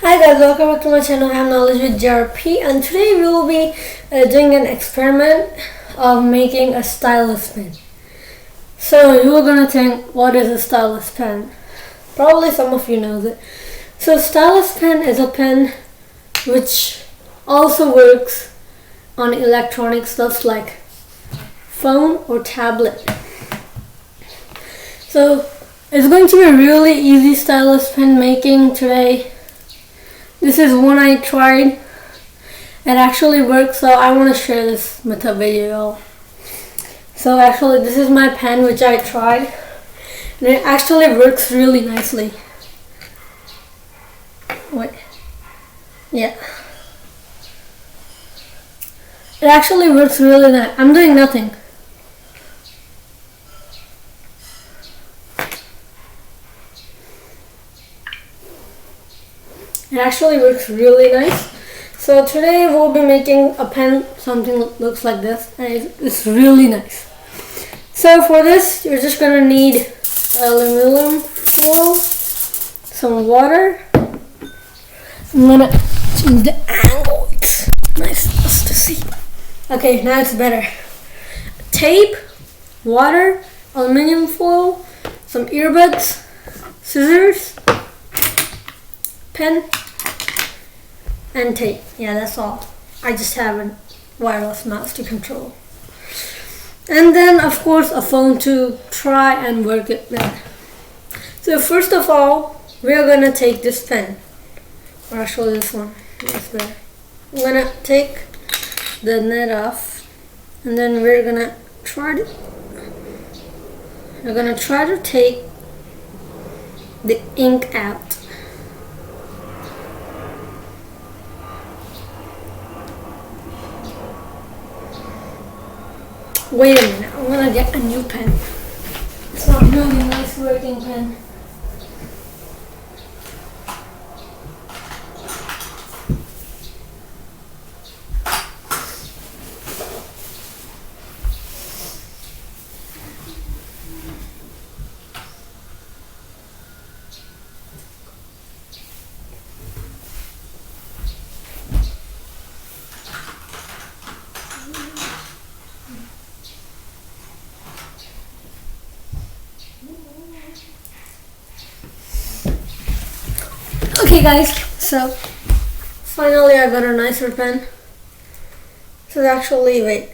Hi guys, welcome back to my channel. I'm Knowledge with JRP, and today we will be doing an experiment of making a stylus pen. So you're gonna think, what is a stylus pen? Probably some of you know it. So stylus pen is a pen which also works on electronic stuff like phone or tablet. So it's going to be a really easy stylus pen making today. This is one I tried. It actually works, so I want to share this with a video. So actually this is my pen which I tried, and it actually works really nicely. Wait. Yeah. It actually works really nice. I'm doing nothing. It actually works really nice. So today we'll be making a pen, something that looks like this, and it's really nice. So for this, you're just gonna need aluminum foil, some water. I'm gonna change the angle. It's nice for us to see. Okay, now it's better. Tape, water, aluminum foil, some earbuds, scissors, pen, and tape. Yeah, that's all. I just have a wireless mouse to control. And then of course a phone to try and work it with. So first of all, we're gonna take this pen. Or actually this one. That's better. I'm gonna take the net off, and then we're gonna try to take the ink out. Wait a minute, I'm gonna get a new pen. It's not really a nice working pen. Okay guys, so finally I got a nicer pen. This is actually,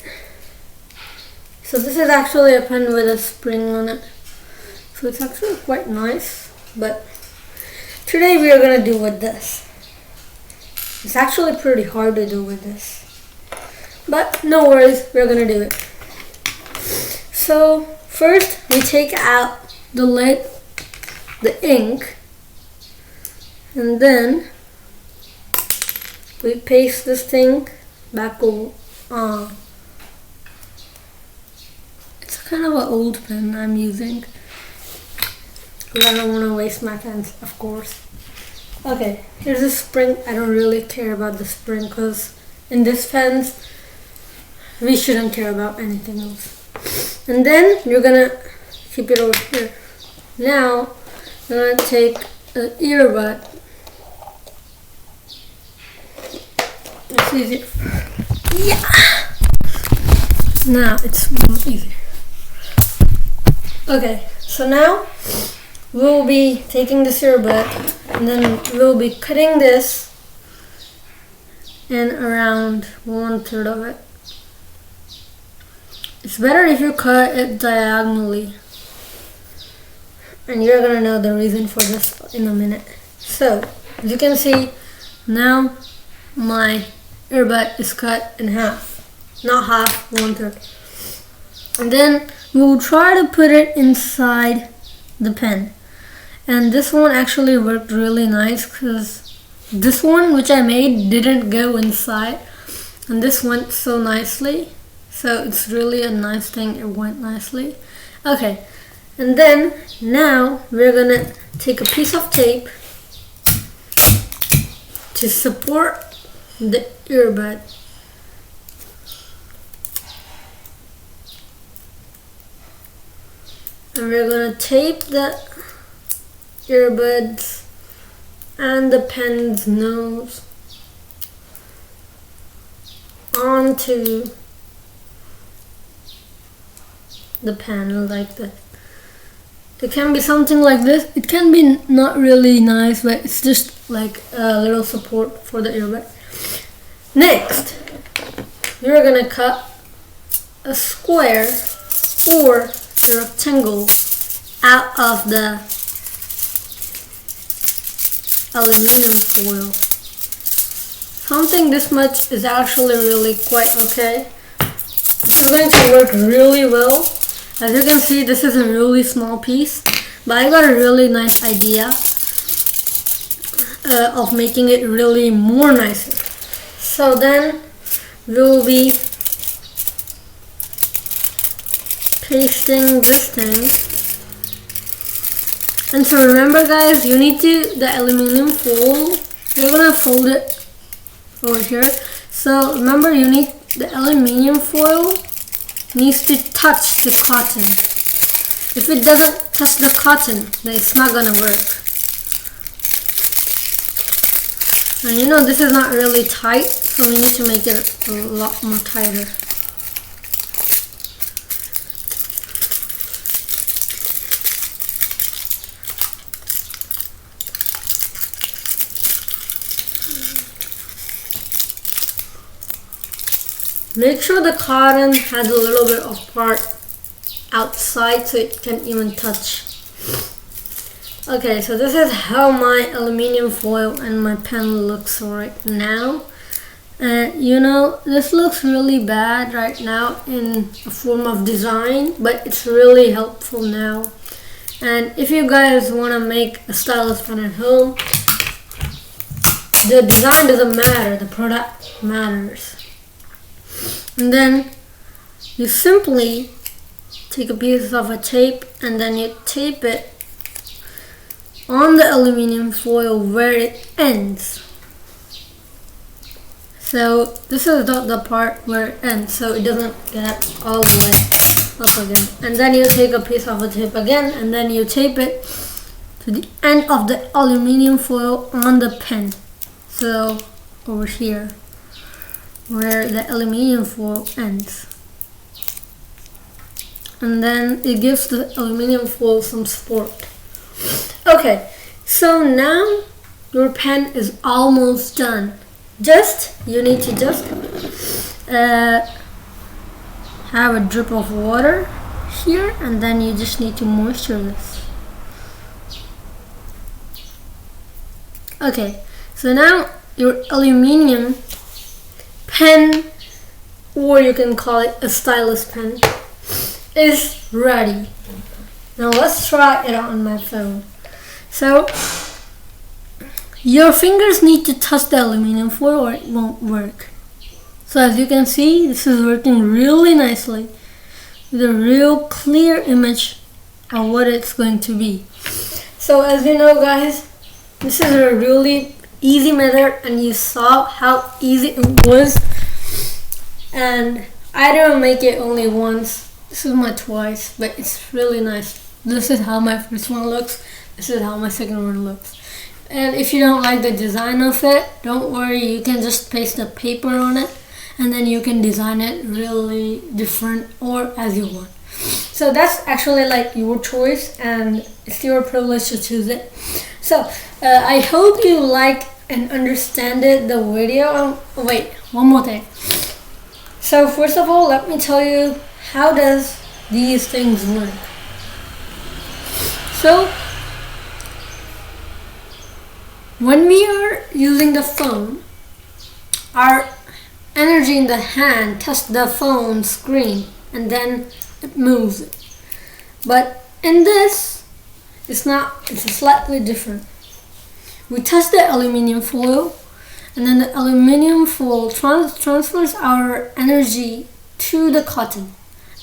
so this is actually a pen with a spring on it. So it's actually quite nice, but today we are going to do with this. It's actually pretty hard to do with this, but no worries, we're going to do it. So first we take out the lid, the ink, and then we paste this thing back over. It's kind of an old pen I'm using, because I don't want to waste my pens, of course. Okay, here's the spring. I don't really care about the spring, because in this pens we shouldn't care about anything else. And then you're gonna keep it over here. Now you're gonna take an earbud. It's easier. Yeah. Now it's more easier. Okay, so now we'll be taking this earbud, and then we'll be cutting this in around 1/3 of it. It's better if you cut it diagonally, and you're gonna know the reason for this in a minute. So as you can see, now my earbud is cut in half, not half, 1/3. And then we'll try to put it inside the pen. And this one actually worked really nice, because this one which I made didn't go inside, and this went so nicely. So it's really a nice thing, it went nicely. Okay, and then now we're gonna take a piece of tape to support the earbud. And we're gonna tape the earbuds and the pen's nose onto the pen like that. It can be something like this. It can be not really nice, but it's just like a little support for the earbud. Next, you're gonna cut a square or a rectangle out of the aluminum foil. Something this much is actually really quite okay. This is going to work really well. As you can see, this is a really small piece, but I got a really nice idea of making it really more nicer. So then we'll be pasting this thing. And so remember guys, you need the aluminum foil, you're gonna fold it over here. So remember, you need the aluminum foil needs to touch the cotton. If it doesn't touch the cotton, then it's not gonna work. And you know this is not really tight, so we need to make it a lot more tighter. Make sure the cotton has a little bit of part outside so it can even touch. Okay, so this is how my aluminum foil and my pen looks right now. And you know, this looks really bad right now in a form of design, but it's really helpful now. And if you guys want to make a stylus pen at home, the design doesn't matter, the product matters. And then you simply take a piece of a tape and then you tape it on the aluminum foil where it ends. So this is the part where it ends, so it doesn't get all the way up again. And then you take a piece of a tape again and then you tape it to the end of the aluminum foil on the pen. So over here, where the aluminum foil ends. And then it gives the aluminum foil some support. Okay, so now your pen is almost done. You need to just have a drip of water here, and then you just need to moisture this. Okay, so now your aluminum pen, or you can call it a stylus pen, is ready. Now let's try it on my phone. So your fingers need to touch the aluminum foil or it won't work. So as you can see, this is working really nicely with a real clear image of what it's going to be. So as you know guys, this is a really easy method and you saw how easy it was. And I didn't make it only once. This is my twice, but it's really nice. This is how my first one looks. This is how my second one looks. And if you don't like the design of it, don't worry, you can just paste the paper on it and then you can design it really different or as you want. So that's actually like your choice and it's your privilege to choose it. So I hope you like and understand the video. Wait, one more thing. So first of all, let me tell you how does these things work. So when we are using the phone, our energy in the hand touches the phone screen and then it moves it. But in this, it's slightly different. We touch the aluminum foil and then the aluminum foil transfers our energy to the cotton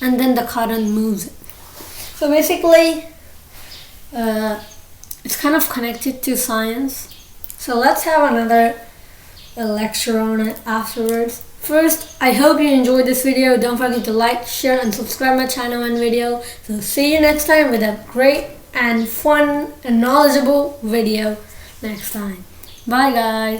and then the cotton moves it. So basically, it's kind of connected to science. So let's have another lecture on it afterwards. First, I hope you enjoyed this video. Don't forget to like, share and subscribe my channel and video. So see you next time with a great and fun and knowledgeable video. next time. Bye guys.